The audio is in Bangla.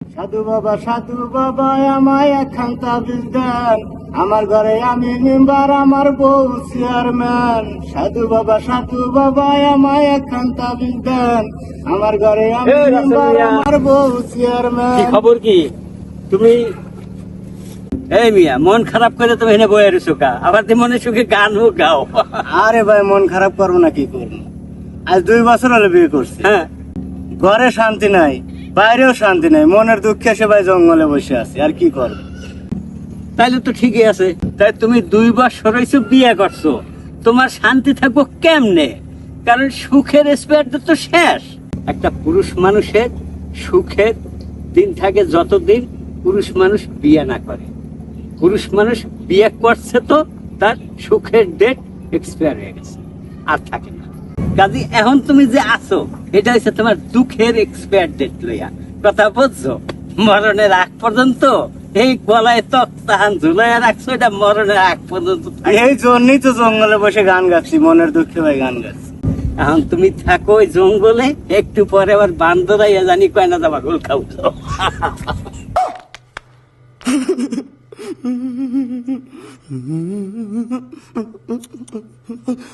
সাধু বাবা আমায় একখান তাবিজ দেন, আমার ঘরে আমি মেম্বার, আমার বউ চেয়ারম্যান। সাধু বাবা আমায় একখান তাবিজ দেন, আমার ঘরে আমি মেম্বার, আমার বউ চেয়ারম্যান। কি খবর কি? তুমি এই মিয়া মন খারাপ করে তুমি এনে বয়ে রয়েছো কা? আবার তুমি মনে সুখে গানও গাও। আরে ভাই, মন খারাপ করবো না, কি করবো? আজ 2 বছর হলো বিয়ে করছি। হ্যাঁ, ঘরে শান্তি নাই, বাইরেও শান্তি নাই, মনের দুঃখে সে ভাই জঙ্গলে বসে আছি, আর কি করবো? তাইলে তো ঠিকই আছে। তাই তুমি 2 বছর হইছো বিয়ে করছো, তোমার শান্তি থাকবো কেমনে? কারণ সুখের স্পেয়ার তো শেষ। একটা পুরুষ মানুষের সুখের দিন থাকে যতদিন পুরুষ মানুষ বিয়ে না করে। পুরুষ মানুষ বিয়ে করছে তো তার সুখের ডেট এক্সপায়ার হয়ে গেছে, আর থাকে না। কাজী এখন তুমি যে আছো এটা হচ্ছে তোমার দুঃখের এক্সপায়ার ডেট লইয়া। কথা বুঝছো? মরণের আগ পর্যন্ত এই গলায় তক্তাহান ঝুলাইয়া রাখছো, এটা মরণের আগ পর্যন্ত থাকবে। এই জন্যই তো জঙ্গলে বসে গান গাচ্ছি, মনের দুঃখে ভাই গান গাচ্ছি। এখন তুমি থাকো ওই জঙ্গলে, একটু পরে আবার বান্দরাইয়া জানি কয় না যাবা গোল খাও।